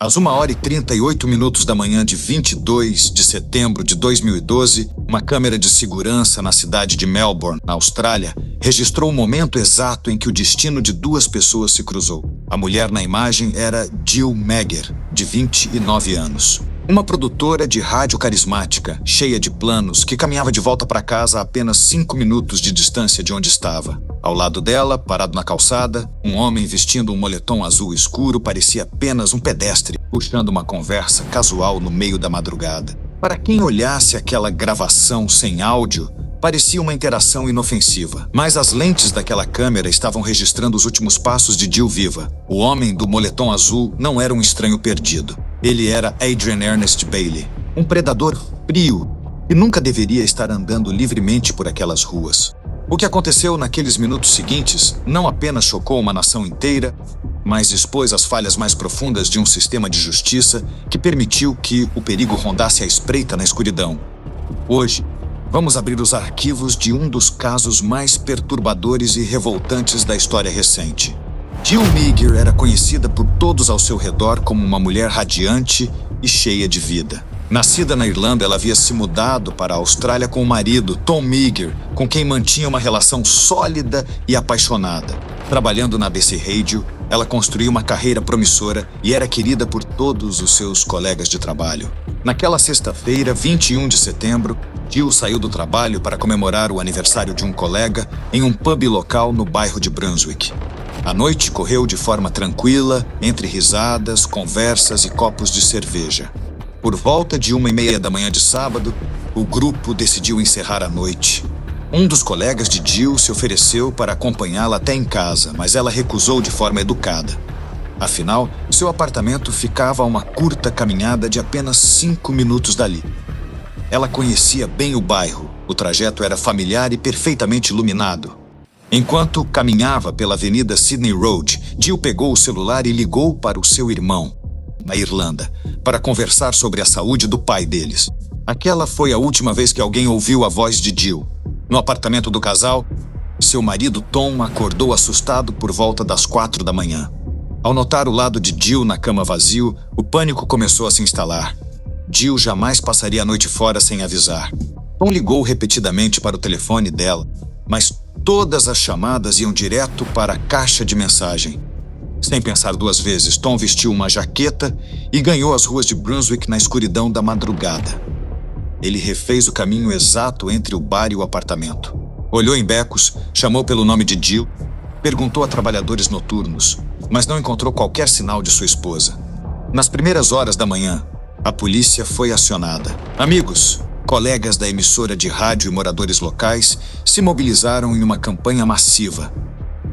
Às 1h38 da manhã de 22 de setembro de 2012, uma câmera de segurança na cidade de Melbourne, na Austrália, registrou o momento exato em que o destino de duas pessoas se cruzou. A mulher na imagem era Jill Megger, de 29 anos. Uma produtora de rádio carismática, cheia de planos, que caminhava de volta para casa a apenas 5 minutos de distância de onde estava. Ao lado dela, parado na calçada, um homem vestindo um moletom azul escuro parecia apenas um pedestre, puxando uma conversa casual no meio da madrugada. Para quem olhasse aquela gravação sem áudio, parecia uma interação inofensiva. Mas as lentes daquela câmera estavam registrando os últimos passos de Jill viva. O homem do moletom azul não era um estranho perdido. Ele era Adrian Ernest Bailey, um predador frio que nunca deveria estar andando livremente por aquelas ruas. O que aconteceu naqueles minutos seguintes não apenas chocou uma nação inteira, mas expôs as falhas mais profundas de um sistema de justiça que permitiu que o perigo rondasse à espreita na escuridão. Hoje, vamos abrir os arquivos de um dos casos mais perturbadores e revoltantes da história recente. Jill Megger era conhecida por todos ao seu redor como uma mulher radiante e cheia de vida. Nascida na Irlanda, ela havia se mudado para a Austrália com o marido, Tom Megger, com quem mantinha uma relação sólida e apaixonada. Trabalhando na ABC Radio, ela construiu uma carreira promissora e era querida por todos os seus colegas de trabalho. Naquela sexta-feira, 21 de setembro, Jill saiu do trabalho para comemorar o aniversário de um colega em um pub local no bairro de Brunswick. A noite correu de forma tranquila, entre risadas, conversas e copos de cerveja. Por volta de 1h30 da manhã de sábado, o grupo decidiu encerrar a noite. Um dos colegas de Jill se ofereceu para acompanhá-la até em casa, mas ela recusou de forma educada. Afinal, seu apartamento ficava a uma curta caminhada de apenas 5 minutos dali. Ela conhecia bem o bairro, o trajeto era familiar e perfeitamente iluminado. Enquanto caminhava pela Avenida Sydney Road, Jill pegou o celular e ligou para o seu irmão, na Irlanda, para conversar sobre a saúde do pai deles. Aquela foi a última vez que alguém ouviu a voz de Jill. No apartamento do casal, seu marido Tom acordou assustado por volta das 4 da manhã. Ao notar o lado de Jill na cama vazio, o pânico começou a se instalar. Jill jamais passaria a noite fora sem avisar. Tom ligou repetidamente para o telefone dela, mas todas as chamadas iam direto para a caixa de mensagem. Sem pensar duas vezes, Tom vestiu uma jaqueta e ganhou as ruas de Brunswick na escuridão da madrugada. Ele refez o caminho exato entre o bar e o apartamento. Olhou em becos, chamou pelo nome de Jill, perguntou a trabalhadores noturnos, mas não encontrou qualquer sinal de sua esposa. Nas primeiras horas da manhã, a polícia foi acionada. Amigos, colegas da emissora de rádio e moradores locais se mobilizaram em uma campanha massiva.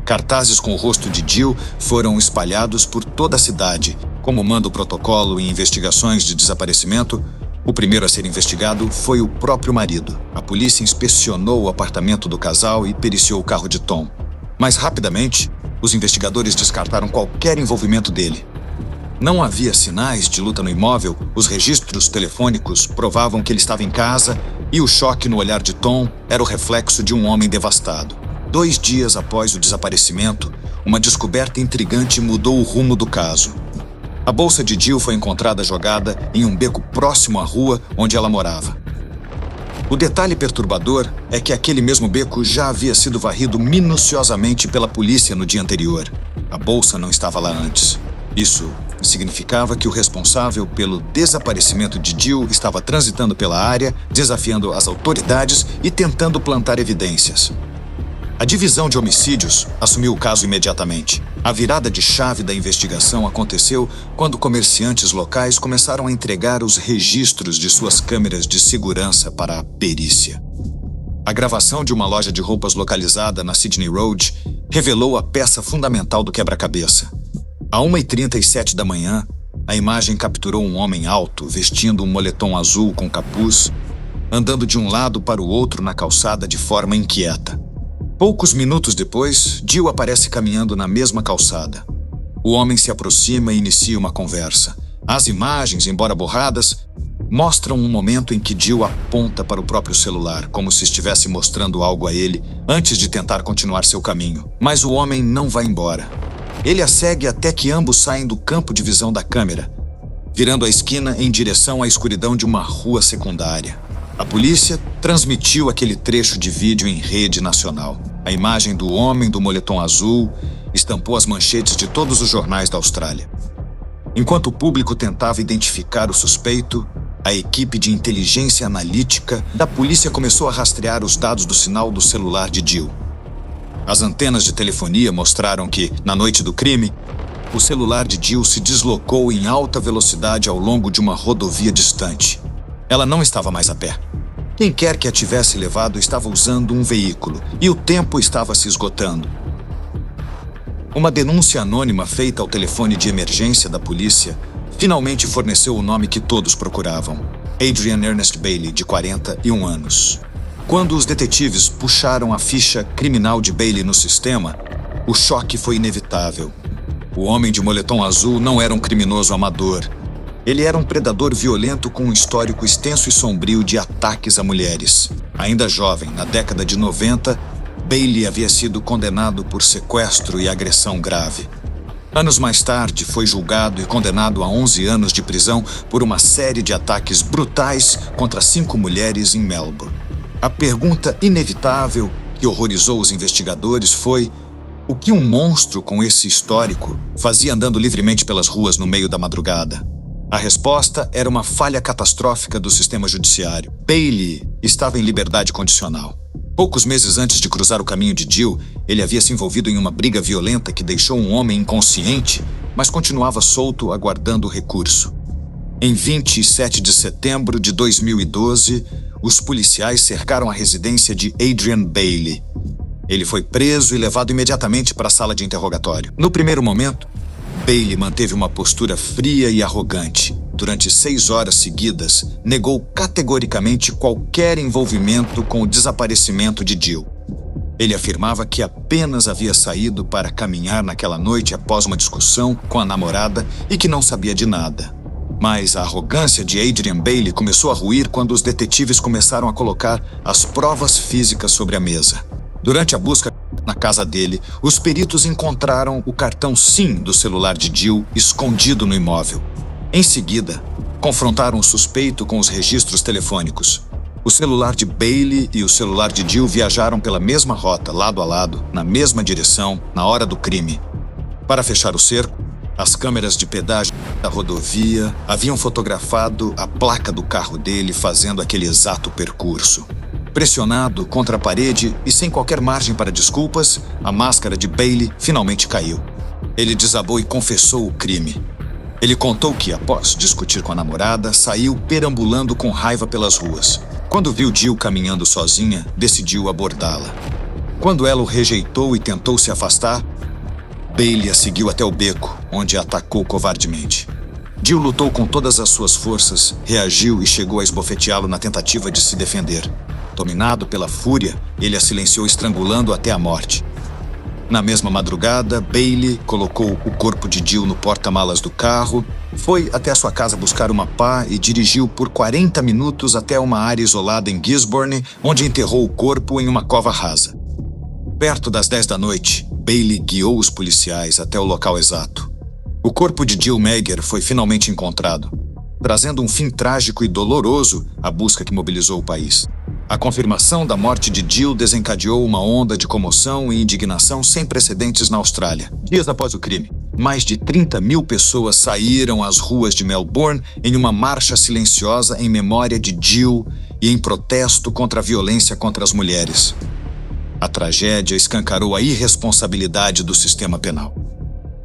Cartazes com o rosto de Jill foram espalhados por toda a cidade. Como manda o protocolo em investigações de desaparecimento, o primeiro a ser investigado foi o próprio marido. A polícia inspecionou o apartamento do casal e periciou o carro de Tom. Mas rapidamente, os investigadores descartaram qualquer envolvimento dele. Não havia sinais de luta no imóvel, os registros telefônicos provavam que ele estava em casa e o choque no olhar de Tom era o reflexo de um homem devastado. 2 dias após o desaparecimento, uma descoberta intrigante mudou o rumo do caso. A bolsa de Jill foi encontrada jogada em um beco próximo à rua onde ela morava. O detalhe perturbador é que aquele mesmo beco já havia sido varrido minuciosamente pela polícia no dia anterior. A bolsa não estava lá antes. Isso significava que o responsável pelo desaparecimento de Jill estava transitando pela área, desafiando as autoridades e tentando plantar evidências. A divisão de homicídios assumiu o caso imediatamente. A virada de chave da investigação aconteceu quando comerciantes locais começaram a entregar os registros de suas câmeras de segurança para a perícia. A gravação de uma loja de roupas localizada na Sydney Road revelou a peça fundamental do quebra-cabeça. À 1h37 da manhã, a imagem capturou um homem alto, vestindo um moletom azul com capuz, andando de um lado para o outro na calçada de forma inquieta. Poucos minutos depois, Jill aparece caminhando na mesma calçada. O homem se aproxima e inicia uma conversa. As imagens, embora borradas, mostram um momento em que Jill aponta para o próprio celular, como se estivesse mostrando algo a ele antes de tentar continuar seu caminho. Mas o homem não vai embora. Ele a segue até que ambos saem do campo de visão da câmera. virando a esquina em direção à escuridão de uma rua secundária. A polícia transmitiu aquele trecho de vídeo em rede nacional. A imagem do homem do moletom azul estampou as manchetes de todos os jornais da Austrália. Enquanto o público tentava identificar o suspeito, a equipe de inteligência analítica da polícia começou a rastrear os dados do sinal do celular de Jill. As antenas de telefonia mostraram que, na noite do crime, o celular de Jill se deslocou em alta velocidade ao longo de uma rodovia distante. Ela não estava mais a pé. Quem quer que a tivesse levado estava usando um veículo, e o tempo estava se esgotando. Uma denúncia anônima feita ao telefone de emergência da polícia finalmente forneceu o nome que todos procuravam: Adrian Ernest Bailey, de 41 anos. Quando os detetives puxaram a ficha criminal de Bailey no sistema, o choque foi inevitável. O homem de moletom azul não era um criminoso amador. Ele era um predador violento com um histórico extenso e sombrio de ataques a mulheres. Ainda jovem, na década de 90, Bailey havia sido condenado por sequestro e agressão grave. Anos mais tarde, foi julgado e condenado a 11 anos de prisão por uma série de ataques brutais contra 5 mulheres em Melbourne. A pergunta inevitável que horrorizou os investigadores foi: o que um monstro com esse histórico fazia andando livremente pelas ruas no meio da madrugada? A resposta era uma falha catastrófica do sistema judiciário. Bailey estava em liberdade condicional. Poucos meses antes de cruzar o caminho de Jill, ele havia se envolvido em uma briga violenta que deixou um homem inconsciente, mas continuava solto aguardando o recurso. Em 27 de setembro de 2012, os policiais cercaram a residência de Adrian Bailey. Ele foi preso e levado imediatamente para a sala de interrogatório. No primeiro momento, Bailey manteve uma postura fria e arrogante. Durante 6 horas seguidas, negou categoricamente qualquer envolvimento com o desaparecimento de Jill. Ele afirmava que apenas havia saído para caminhar naquela noite após uma discussão com a namorada e que não sabia de nada. Mas a arrogância de Adrian Bailey começou a ruir quando os detetives começaram a colocar as provas físicas sobre a mesa. Durante a busca na casa dele, os peritos encontraram o cartão SIM do celular de Jill escondido no imóvel. Em seguida, confrontaram o suspeito com os registros telefônicos. O celular de Bailey e o celular de Jill viajaram pela mesma rota, lado a lado, na mesma direção, na hora do crime. Para fechar o cerco, as câmeras de pedágio da rodovia haviam fotografado a placa do carro dele fazendo aquele exato percurso. Pressionado contra a parede e sem qualquer margem para desculpas, a máscara de Bailey finalmente caiu. Ele desabou e confessou o crime. Ele contou que, após discutir com a namorada, saiu perambulando com raiva pelas ruas. Quando viu Jill caminhando sozinha, decidiu abordá-la. Quando ela o rejeitou e tentou se afastar, Bailey a seguiu até o beco, onde a atacou covardemente. Jill lutou com todas as suas forças, reagiu e chegou a esbofeteá-lo na tentativa de se defender. Dominado pela fúria, ele a silenciou estrangulando até a morte. Na mesma madrugada, Bailey colocou o corpo de Jill no porta-malas do carro, foi até a sua casa buscar uma pá e dirigiu por 40 minutos até uma área isolada em Gisborne, onde enterrou o corpo em uma cova rasa. Perto das 10 da noite, Bailey guiou os policiais até o local exato. O corpo de Jill Megger foi finalmente encontrado, trazendo um fim trágico e doloroso à busca que mobilizou o país. A confirmação da morte de Jill desencadeou uma onda de comoção e indignação sem precedentes na Austrália. Dias após o crime, mais de 30 mil pessoas saíram às ruas de Melbourne em uma marcha silenciosa em memória de Jill e em protesto contra a violência contra as mulheres. A tragédia escancarou a irresponsabilidade do sistema penal.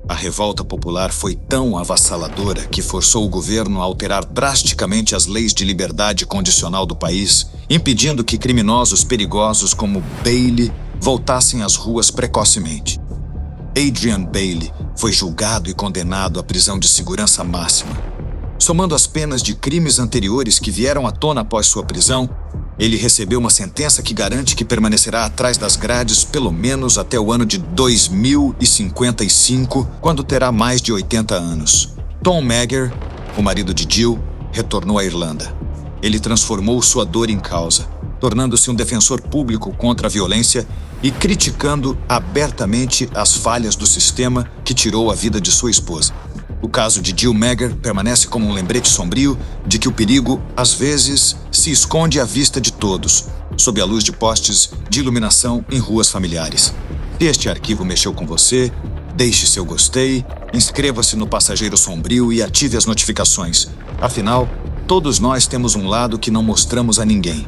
A revolta popular foi tão avassaladora que forçou o governo a alterar drasticamente as leis de liberdade condicional do país, impedindo que criminosos perigosos como Bailey voltassem às ruas precocemente. Adrian Bailey foi julgado e condenado à prisão de segurança máxima. Somando as penas de crimes anteriores que vieram à tona após sua prisão, ele recebeu uma sentença que garante que permanecerá atrás das grades pelo menos até o ano de 2055, quando terá mais de 80 anos. Tom Megger, o marido de Jill, retornou à Irlanda. Ele transformou sua dor em causa, tornando-se um defensor público contra a violência e criticando abertamente as falhas do sistema que tirou a vida de sua esposa. O caso de Jill Megger permanece como um lembrete sombrio de que o perigo, às vezes, se esconde à vista de todos, sob a luz de postes de iluminação em ruas familiares. Se este arquivo mexeu com você, deixe seu gostei, inscreva-se no Passageiro Sombrio e ative as notificações. Afinal, todos nós temos um lado que não mostramos a ninguém.